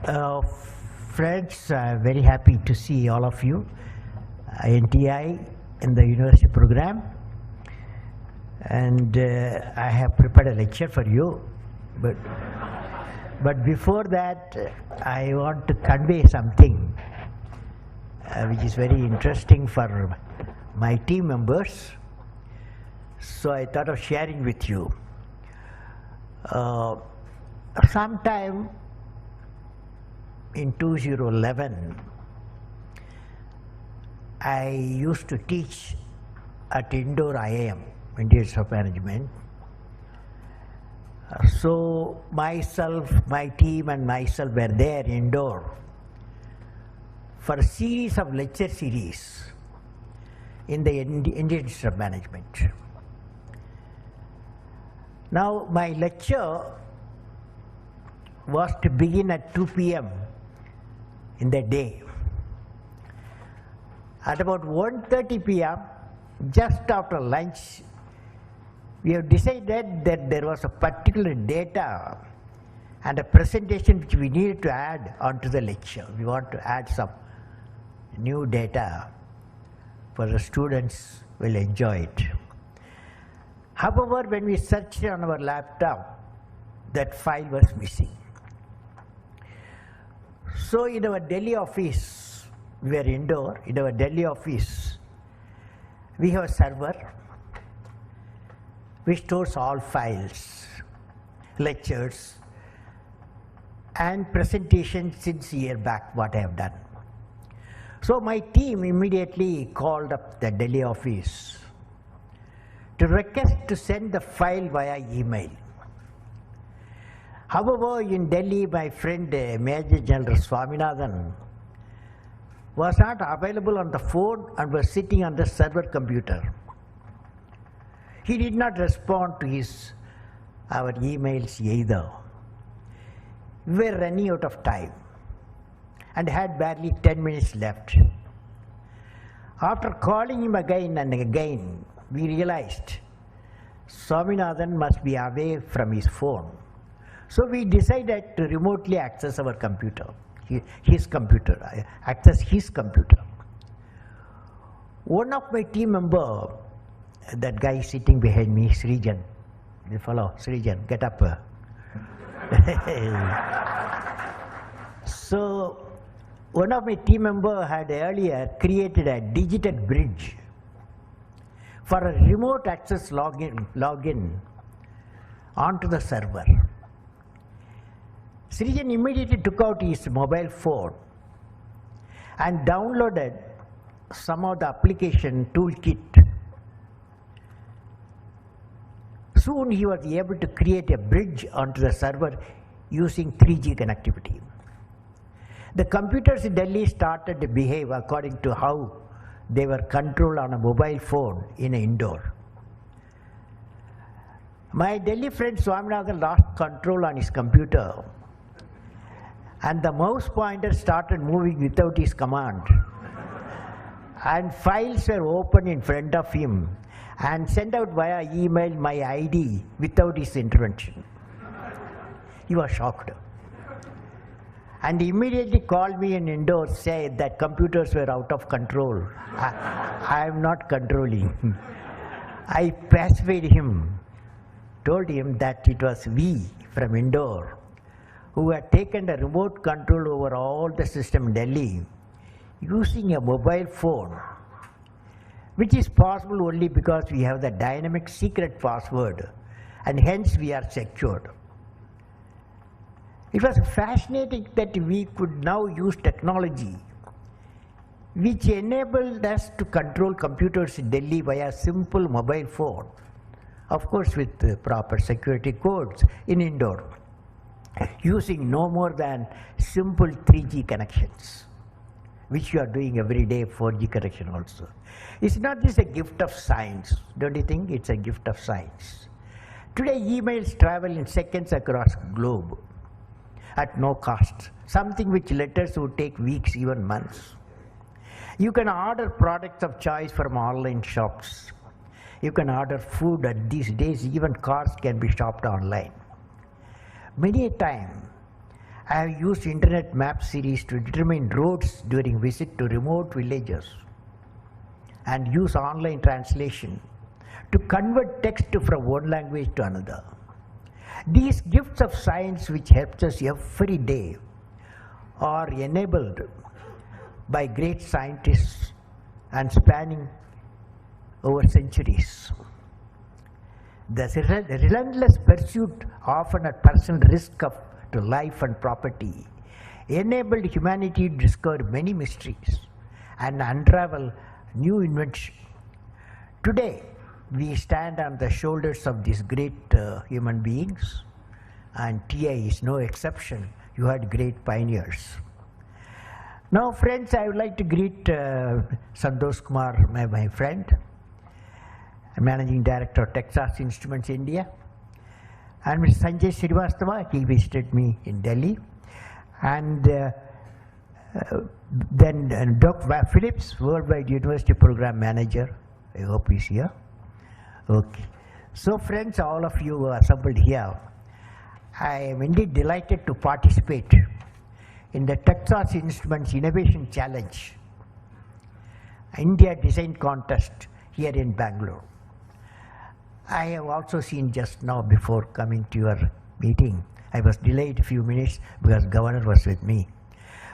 Uh, Friends, very happy to see all of you. NTI in the university program, and I have prepared a lecture for you. But before that, I want to convey something which is very interesting for my team members. So I thought of sharing with you. Sometime in 2011, I used to teach at Indore IIM, Indian Institute of Management. So myself, my team and myself were there in Indore for a series of lecture series in the Indian Institute of Management. Now my lecture was to begin at 2 p.m. in the day. At about 1:30 p.m., just after lunch, we have decided that there was a particular data and a presentation which we needed to add onto the lecture. We want to add some new data for the students will enjoy it. However, when we searched on our laptop, that file was missing. So in our Delhi office, we were indoor, in our Delhi office, we have a server which stores all files, lectures, and presentations since a year back, what I have done. So my team immediately called up the Delhi office to request to send the file via email. However, in Delhi, my friend Major General Swaminathan was not available on the phone and was sitting on the server computer. He did not respond to our emails either. We were running out of time and had barely 10 minutes left. After calling him again and again, we realized Swaminathan must be away from his phone. So we decided to remotely access our computer, access his computer. One of my team members, that guy sitting behind me, Srijan, the fellow, Srijan, get up. So one of my team members had earlier created a digital bridge for a remote access login onto the server. Srijan immediately took out his mobile phone and downloaded some of the application toolkit. Soon he was able to create a bridge onto the server using 3G connectivity. The computers in Delhi started to behave according to how they were controlled on a mobile phone in Indore. My Delhi friend Swaminathan lost control on his computer, and the mouse pointer started moving without his command. And files were opened in front of him and sent out via email my ID without his intervention. He was shocked. And immediately called me in Indore, said that computers were out of control. I am not controlling. I pacified him, told him that it was we from Indore who had taken the remote control over all the system in Delhi using a mobile phone, which is possible only because we have the dynamic secret password and hence we are secured. It was fascinating that we could now use technology which enabled us to control computers in Delhi via simple mobile phone, of course with the proper security codes in Indore, using no more than simple 3G connections, which you are doing every day, 4G connection also. It's not just a gift of science, don't you think? It's a gift of science. Today emails travel in seconds across the globe at no cost, something which letters would take weeks, even months. You can order products of choice from online shops. You can order food, and these days even cars can be shopped online. Many a time I have used internet map series to determine roads during visit to remote villages and use online translation to convert text from one language to another. These gifts of science which helps us every day are enabled by great scientists and spanning over centuries. The relentless pursuit, often at personal risk to life and property, enabled humanity to discover many mysteries and unravel new inventions. Today, we stand on the shoulders of these great human beings, and TI is no exception. You had great pioneers. Now, friends, I would like to greet Santosh Kumar, my friend, Managing Director of Texas Instruments India, and Mr. Sanjay Srivastava. He visited me in Delhi, and then Dr. Phillips, Worldwide University Program Manager. I hope he's here. Okay. So, friends, all of you assembled here, I am indeed delighted to participate in the Texas Instruments Innovation Challenge India Design Contest here in Bangalore. I have also seen just now before coming to your meeting, I was delayed a few minutes because Governor was with me.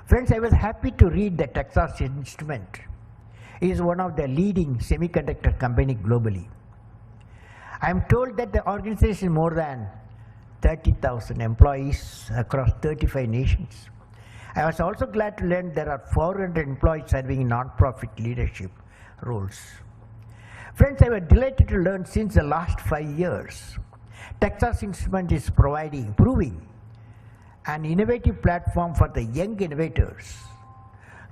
Friends, I was happy to read that Texas Instrument is one of the leading semiconductor company globally. I am told that the organization has more than 30,000 employees across 35 nations. I was also glad to learn there are 400 employees serving in non-profit leadership roles. Friends, I was delighted to learn since the last 5 years, Texas Instruments is proving an innovative platform for the young innovators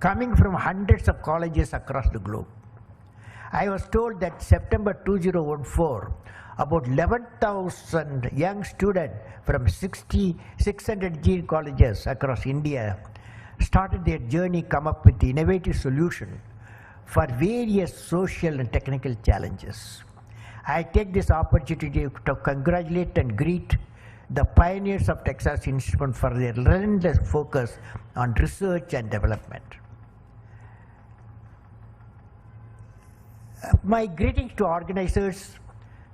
coming from hundreds of colleges across the globe. I was told that September 2014, about 11,000 young students from 600 engineering colleges across India started their journey, come up with the innovative solution for various social and technical challenges. I take this opportunity to congratulate and greet the pioneers of Texas Instruments for their relentless focus on research and development. My greetings to organizers,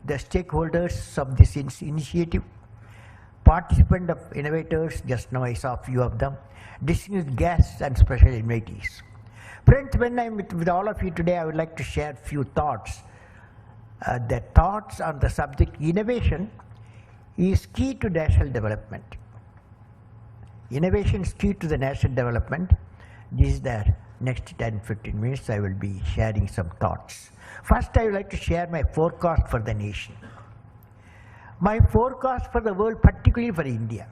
the stakeholders of this initiative, participants of innovators, just now I saw a few of them, distinguished guests and special invitees. Friends, when I'm with all of you today, I would like to share a few thoughts. The thoughts on the subject innovation is key to national development. Innovation is key to the national development. This is the next 10-15 minutes I will be sharing some thoughts. First, I would like to share my forecast for the nation. My forecast for the world, particularly for India.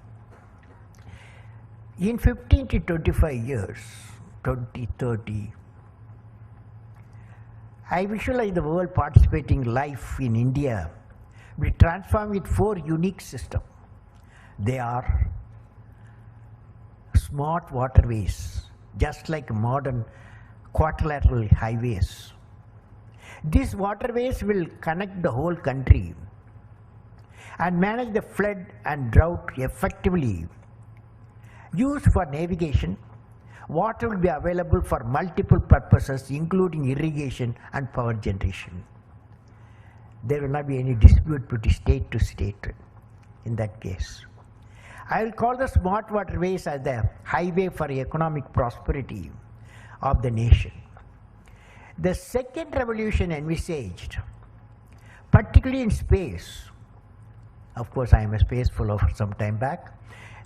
In 15 to 25 years, 2030, I visualize the world participating life in India will transform with 4 unique systems. They are smart waterways, just like modern quadrilateral highways. These waterways will connect the whole country and manage the flood and drought effectively. Used for navigation, water will be available for multiple purposes, including irrigation and power generation. There will not be any dispute between state to state in that case. I will call the smart waterways as the highway for economic prosperity of the nation. The second revolution envisaged, particularly in space, of course I am a space fellow some time back,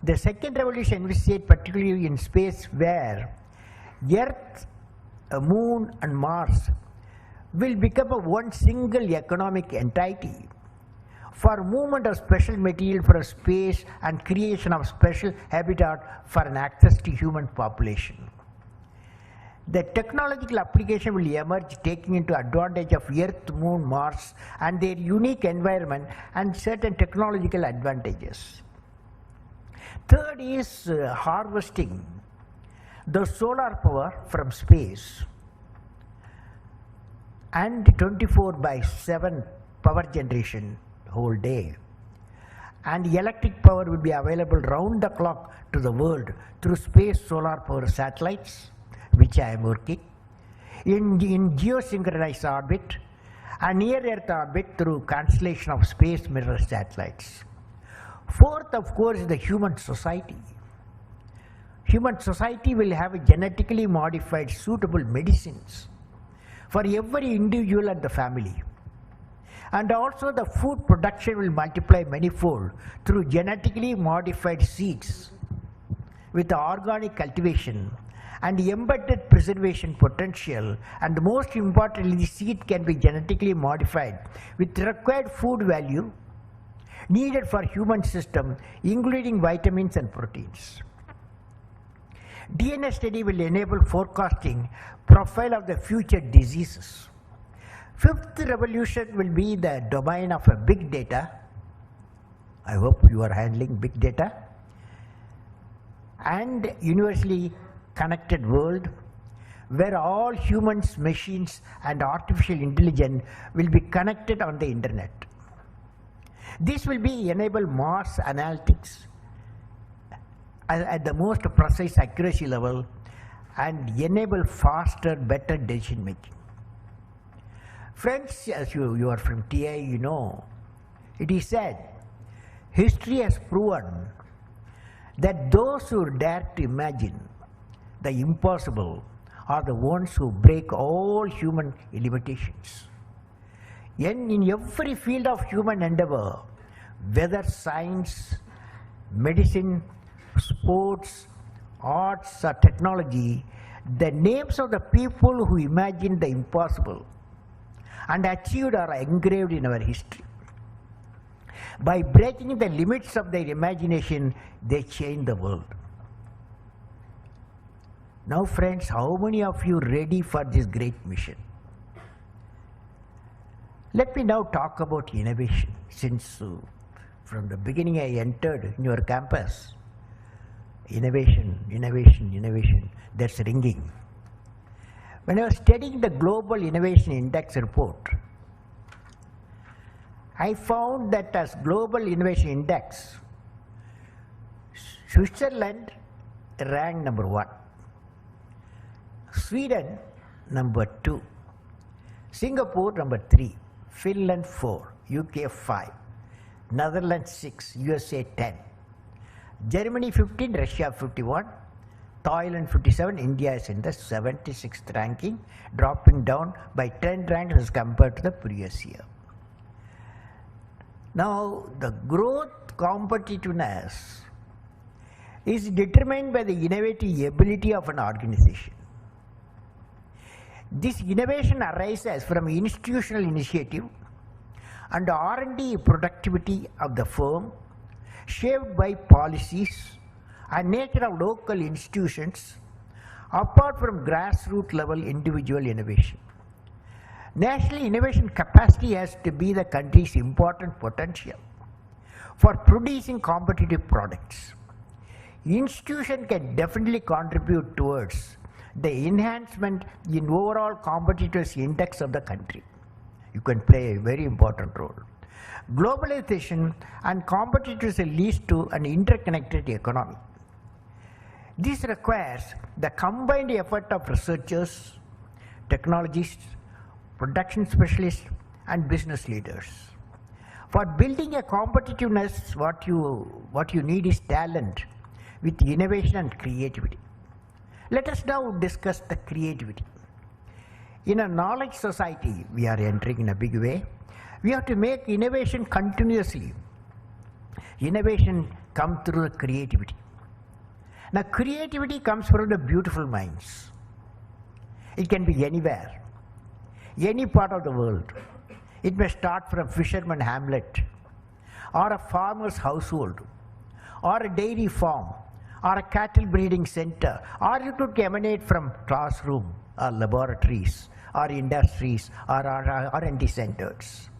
the second revolution envisaged particularly in space where Earth, Moon and Mars will become one single economic entity for movement of special material for a space and creation of special habitat for an access to human population. The technological application will emerge taking into advantage of Earth, Moon, Mars and their unique environment and certain technological advantages. Third is harvesting the solar power from space and 24/7 power generation whole day, and electric power will be available round the clock to the world through space solar power satellites, which I am working, in geosynchronized orbit and near Earth orbit through constellation of space mirror satellites. Fourth, of course, is the human society. Human society will have genetically modified suitable medicines for every individual and the family. And also the food production will multiply manifold through genetically modified seeds with organic cultivation and embedded preservation potential, and most importantly, the seed can be genetically modified with required food value needed for human system, including vitamins and proteins. DNA study will enable forecasting profile of the future diseases. Fifth revolution will be the domain of a big data. I hope you are handling big data. And universally connected world where all humans, machines and artificial intelligence will be connected on the internet. This will be enable mass analytics at the most precise accuracy level and enable faster, better decision making. Friends, as you are from TI, you know, it is said, history has proven that those who dare to imagine the impossible are the ones who break all human limitations. In every field of human endeavor, whether science, medicine, sports, arts or technology, the names of the people who imagined the impossible and achieved are engraved in our history. By breaking the limits of their imagination, they changed the world. Now friends, how many of you ready for this great mission? Let me now talk about innovation, since from the beginning I entered in your campus. Innovation, innovation, innovation, that's ringing. When I was studying the Global Innovation Index report, I found that as Global Innovation Index, Switzerland ranked number 1, Sweden number 2, Singapore number 3, Finland 4, UK 5, Netherlands 6, USA 10, Germany 15, Russia 51, Thailand 57, India is in the 76th ranking, dropping down by 10 ranks as compared to the previous year. Now, the growth competitiveness is determined by the innovative ability of an organization. This innovation arises from institutional initiative and R&D productivity of the firm, shaped by policies and nature of local institutions, apart from grassroots level individual innovation. National innovation capacity has to be the country's important potential for producing competitive products. Institution can definitely contribute towards the enhancement in overall competitiveness index of the country. You can play a very important role. Globalization and competitiveness leads to an interconnected economy. This requires the combined effort of researchers, technologists, production specialists and business leaders. For building a competitiveness, what you need is talent with innovation and creativity. Let us now discuss the creativity. In a knowledge society, we are entering in a big way. We have to make innovation continuously. Innovation comes through creativity. Now, creativity comes from the beautiful minds. It can be anywhere, any part of the world. It may start from a fisherman hamlet, or a farmer's household, or a dairy farm, or a cattle breeding center, or it could emanate from classroom, or laboratories, or industries, or R&D centers.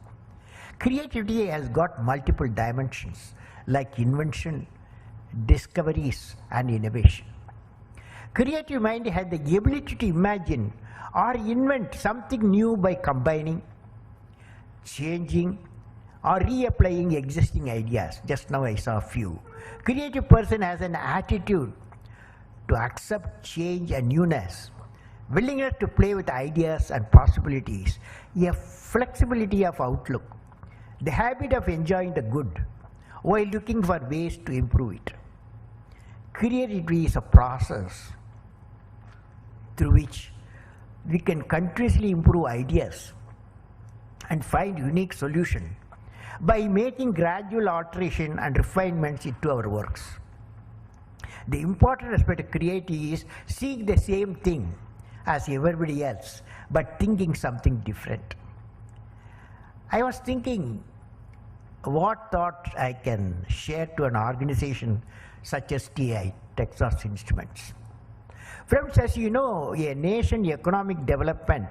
Creativity has got multiple dimensions like invention, discoveries and innovation. Creative mind has the ability to imagine or invent something new by combining, changing or reapplying existing ideas. Just now I saw a few. Creative person has an attitude to accept change and newness, willingness to play with ideas and possibilities, a flexibility of outlook, the habit of enjoying the good while looking for ways to improve it. Creativity is a process through which we can continuously improve ideas and find unique solutions by making gradual alteration and refinements into our works. The important aspect of creativity is seeing the same thing as everybody else, but thinking something different. I was thinking what thought I can share to an organization such as TI, Texas Instruments. Friends, as you know, a nation economic development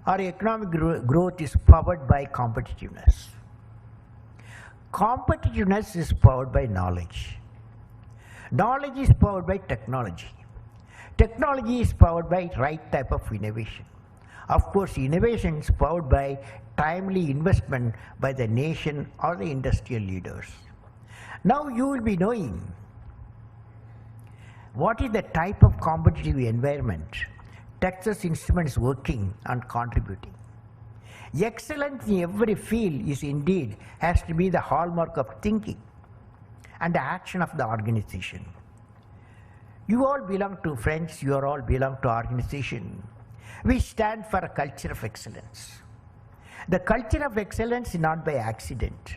or economic growth is powered by competitiveness. Competitiveness is powered by knowledge. Knowledge is powered by technology. Technology is powered by right type of innovation. Of course, innovation is powered by timely investment by the nation or the industrial leaders. Now you will be knowing what is the type of competitive environment Texas Instruments is working and contributing. Excellence in every field is indeed has to be the hallmark of thinking and the action of the organization. You all belong to friends, you all belong to organization. We stand for a culture of excellence. The culture of excellence is not by accident.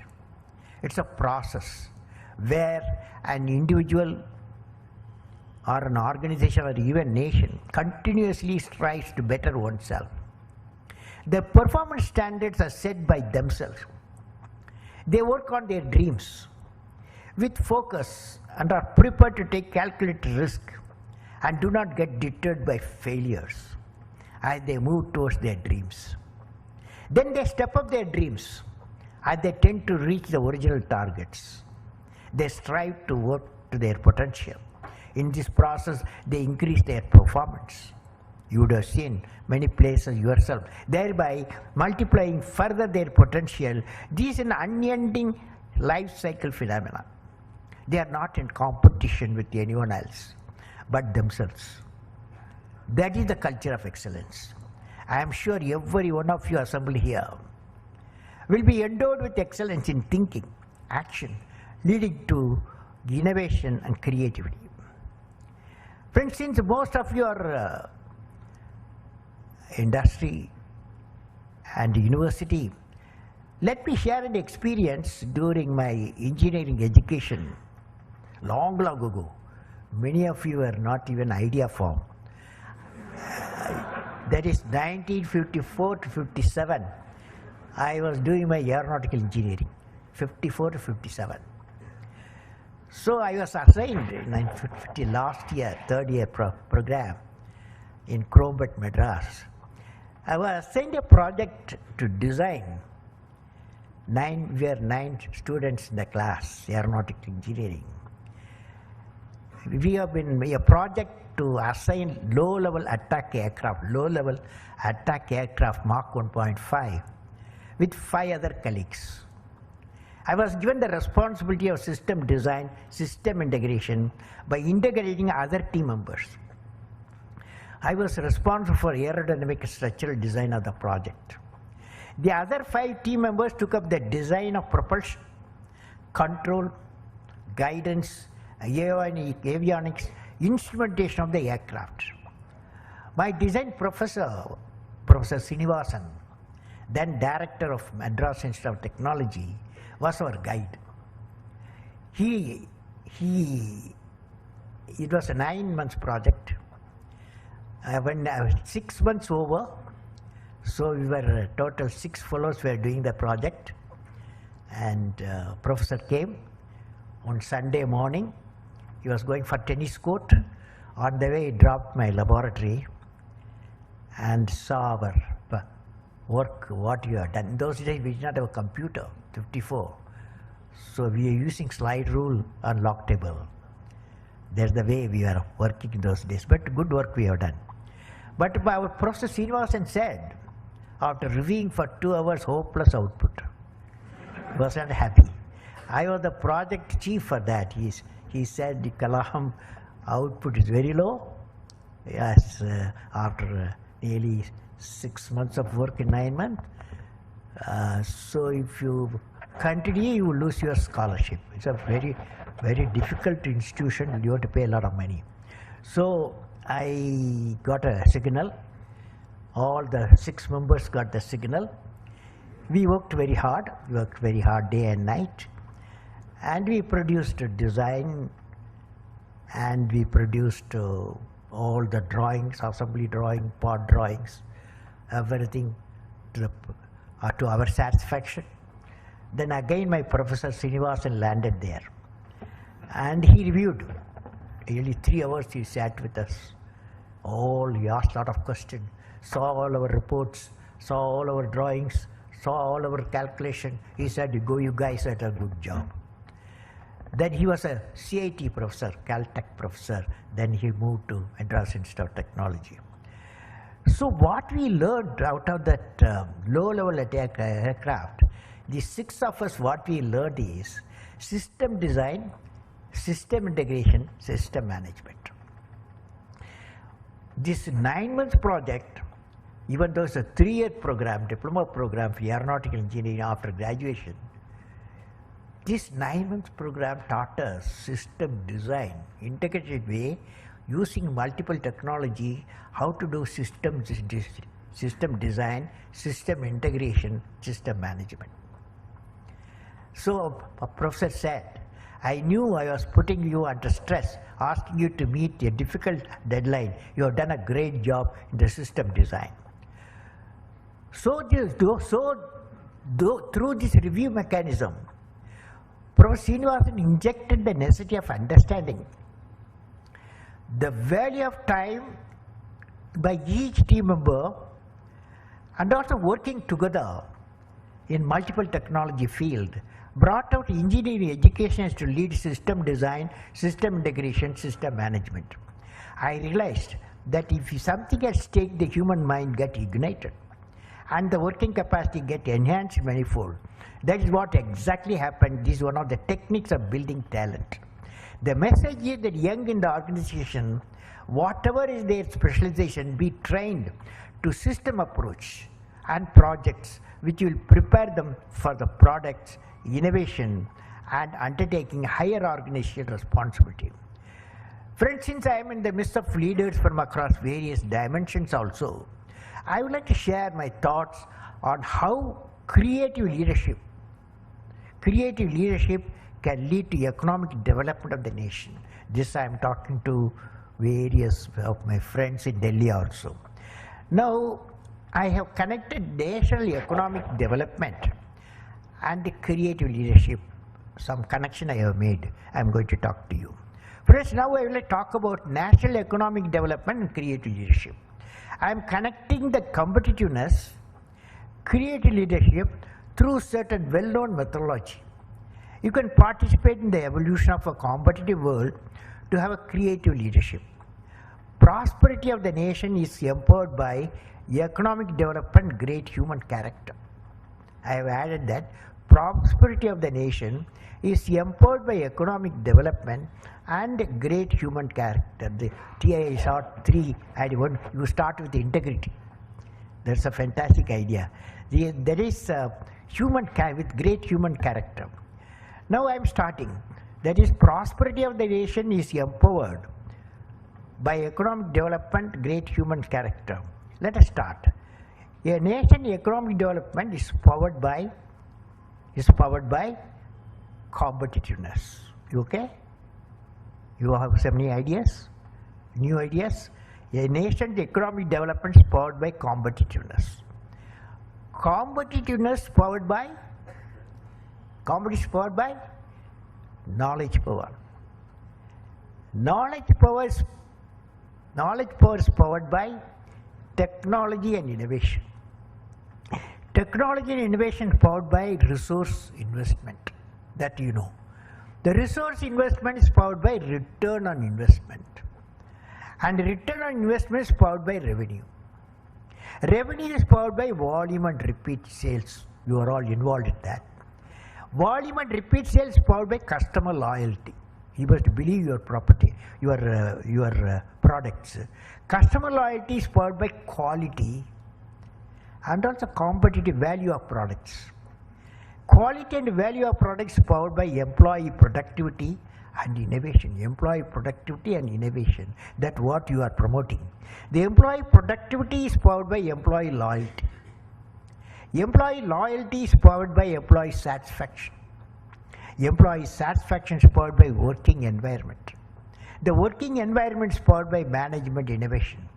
It's a process where an individual or an organization or even nation continuously strives to better oneself. The performance standards are set by themselves. They work on their dreams with focus and are prepared to take calculated risk and do not get deterred by failures as they move towards their dreams. Then they step up their dreams and they tend to reach the original targets. They strive to work to their potential. In this process, they increase their performance. You would have seen many places yourself, thereby multiplying further their potential. This is an unending life cycle phenomenon. They are not in competition with anyone else but themselves. That is the culture of excellence. I am sure every one of you assembled here will be endowed with excellence in thinking, action, leading to innovation and creativity. Friends, since most of your industry and university, let me share an experience during my engineering education long ago. Many of you are not even idea form. That is 1954 to 57. I was doing my aeronautical engineering, 54 to 57. So I was assigned in 1950 last year, third year program in Chromebet, Madras. I was assigned a project to design. We were 9 students in the class, aeronautical engineering. We have been a project to assign low-level attack aircraft Mach 1.5 with 5 other colleagues. I was given the responsibility of system design, system integration by integrating other team members. I was responsible for aerodynamic structural design of the project. The other 5 team members took up the design of propulsion, control, guidance, avionics, instrumentation of the aircraft. My design professor, Professor Srinivasan, then director of Madras Institute of Technology, was our guide. It was a 9 months project. When 6 months over, so we were total 6 fellows were doing the project, and professor came on Sunday morning. He was going for tennis court. On the way, he dropped my laboratory and saw our work, what you have done. In those days, we did not have a computer, 54. So we are using slide rule on log table. That's the way we were working in those days. But good work we have done. But our Professor Srinivasan said, after reviewing for 2 hours, hopeless output. was not happy. I was the project chief for that. He said the Kalam output is very low. Yes, after nearly 6 months of work in 9 months. So if you continue, you will lose your scholarship. It's a very, very difficult institution. You have to pay a lot of money. So I got a signal. All the 6 members got the signal. We worked very hard. We worked very hard day and night. And we produced a design, and we produced all the drawings, assembly drawing, part drawings, everything to our satisfaction. Then again my Professor Srinivasan landed there, and he reviewed. Nearly 3 hours he sat with us. He asked a lot of questions, saw all our reports, saw all our drawings, saw all our calculation. He said, you guys did a good job. Then he was a CIT professor, Caltech professor. Then he moved to Madras Institute of Technology. So what we learned out of that low-level attack aircraft, the 6 of us, what we learned is system design, system integration, system management. This 9 months project, even though it's a 3-year program, diploma program for aeronautical engineering after graduation, this 9 months program taught us system design, integrated way, using multiple technology, how to do system design, system integration, system management. So a professor said, I knew I was putting you under stress, asking you to meet a difficult deadline. You have done a great job in the system design. So through this review mechanism, Professor Srinivasan injected the necessity of understanding the value of time by each team member, and also working together in multiple technology field, brought out engineering education to lead system design, system integration, system management. I realized that if something at stake, the human mind get ignited and the working capacity get enhanced manifold. That is what exactly happened. This is one of the techniques of building talent. The message is that young in the organization, whatever is their specialization, be trained to system approach and projects which will prepare them for the products, innovation, and undertaking higher organizational responsibility. Friends, since I am in the midst of leaders from across various dimensions also, I would like to share my thoughts on how creative leadership can lead to economic development of the nation. This I am talking to various of my friends in Delhi also. Now, I have connected national economic development and the creative leadership. Some connection I have made. I am going to talk to you. Friends, now I will talk about national economic development and creative leadership. I am connecting the competitiveness, creative leadership through certain well-known methodology. You can participate in the evolution of a competitive world to have a creative leadership. Prosperity of the nation is empowered by economic development, great human character. I have added that prosperity of the nation is empowered by economic development and great human character. The TI short 3 add one. You start with integrity. That's a fantastic idea. There is human with great human character. Now I am starting. That is, prosperity of the nation is empowered by economic development, great human character. Let us start. A nation economic development is powered by competitiveness. You okay? You have so many ideas? New ideas? A nation's economic development is powered by competitiveness. Competitiveness powered by knowledge power. Knowledge power is powered by technology and innovation. Technology and innovation is powered by resource investment. That you know. The resource investment is powered by return on investment. And return on investment is powered by revenue. Revenue is powered by volume and repeat sales. You are all involved in that. Volume and repeat sales powered by customer loyalty. You must believe your property, your products. Customer loyalty is powered by quality and also competitive value of products. Quality and value of products powered by employee productivity and innovation. Employee productivity and innovation. That's what you are promoting. The employee productivity is powered by employee loyalty. Employee loyalty is powered by employee satisfaction. Employee satisfaction is powered by working environment. The working environment is powered by management innovation.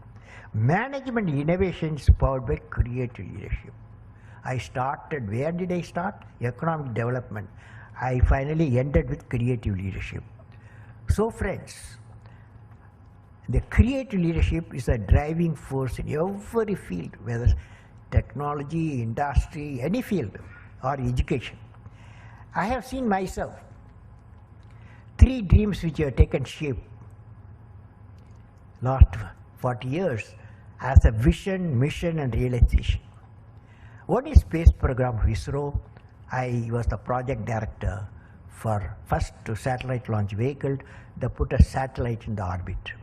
Management innovation is powered by creative leadership. I started, where did I start? Economic development. I finally ended with creative leadership. So friends, the creative leadership is a driving force in every field, whether technology, industry, any field, or education. I have seen myself 3 dreams which have taken shape last 40 years as a vision, mission and realization. One is space program of ISRO. I was the project director for first satellite launch vehicle that put a satellite in the orbit.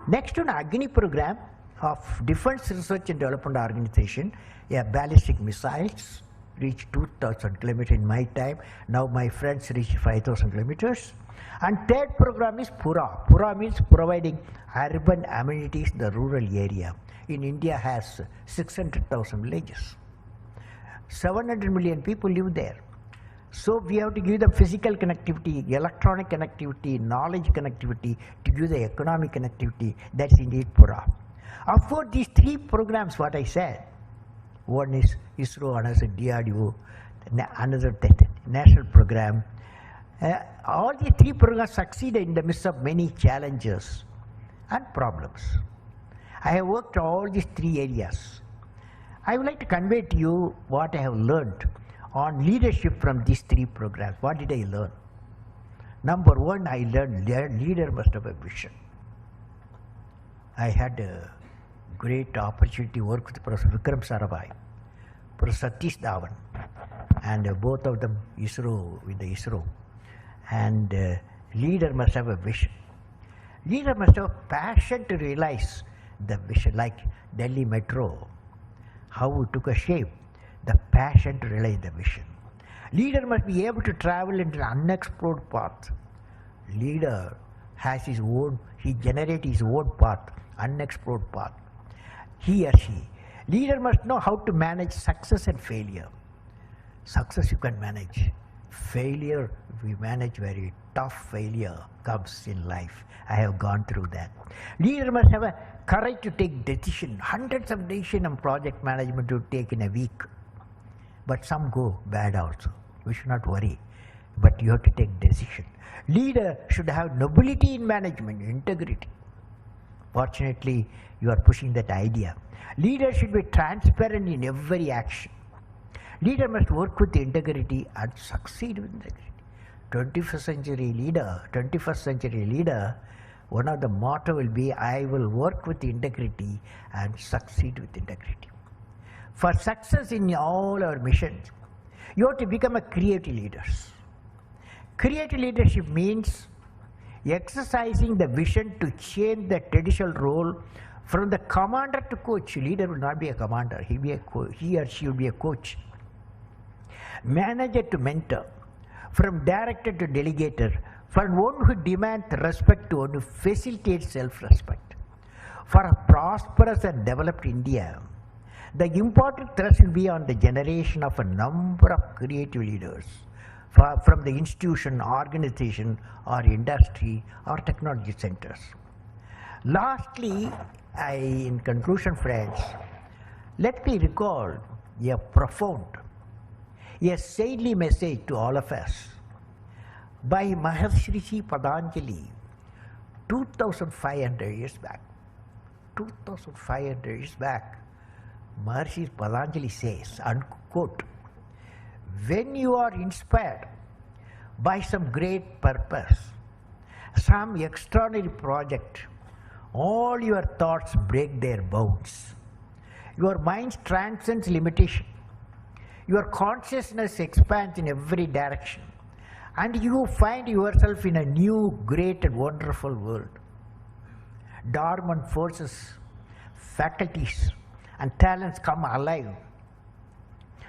Next one, Agni program of Defense Research and Development Organization. Ballistic missiles reached 2,000 kilometers in my time. Now my friends reach 5,000 kilometers. And third program is PURA. PURA means providing urban amenities in the rural area. In India has 600,000 villages. 700 million people live there. So we have to give them physical connectivity, electronic connectivity, knowledge connectivity, to give the economic connectivity. That's indeed PURA. Of course, these 3 programs, what I said, one is ISRO, another DRDO, another national program. All these 3 programs succeeded in the midst of many challenges and problems. I have worked all these 3 areas. I would like to convey to you what I have learned on leadership from these 3 programs. What did I learn? Number 1, I learned leader must have a vision. I had a great opportunity to work with Professor Vikram Sarabhai, Professor Satish Dhawan, and both of them ISRO, with the ISRO. And leader must have a vision. Leader must have passion to realize the vision, like Delhi Metro, how it took a shape, the passion to realize the vision. Leader must be able to travel into an unexplored path. Leader has his own, he generates his own path, unexplored path. He or she. Leader must know how to manage success and failure. Success you can manage. Failure we manage very tough. Failure comes in life. I have gone through that. Leader must have a courage to take decision. Hundreds of decisions and project management to take in a week. But some go bad also. We should not worry. But you have to take decision. Leader should have nobility in management, integrity. Fortunately, you are pushing that idea. Leader should be transparent in every action. Leader must work with integrity and succeed with integrity. 21st century leader, one of the motto will be, I will work with integrity and succeed with integrity. For success in all our missions, you have to become a creative leader. Creative leadership means exercising the vision to change the traditional role from the commander to coach. Leader will not be a commander, he or she will be a coach. Manager to mentor, from director to delegator, from one who demands respect to one who facilitates self-respect. For a prosperous and developed India, the important thrust will be on the generation of a number of creative leaders from the institution, organization, or industry, or technology centers. Lastly, in conclusion, friends, let me recall a profound, a saintly message to all of us by Maharishi Patanjali 2500 years back. 2500 years back, Maharishi Patanjali says, unquote, when you are inspired by some great purpose, some extraordinary project, all your thoughts break their bounds. Your mind transcends limitation. Your consciousness expands in every direction, and you find yourself in a new, great and wonderful world. Dormant forces, faculties and talents come alive,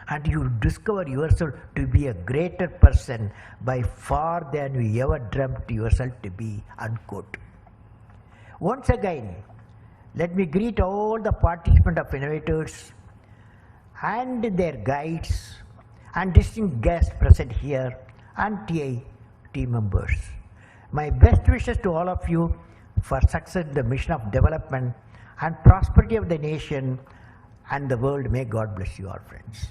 and you discover yourself to be a greater person by far than you ever dreamt yourself to be, unquote. Once again, let me greet all the participants of innovators and their guides and distinct guests present here and TI team members. My best wishes to all of you for success in the mission of development and prosperity of the nation and the world. May God bless you all, friends.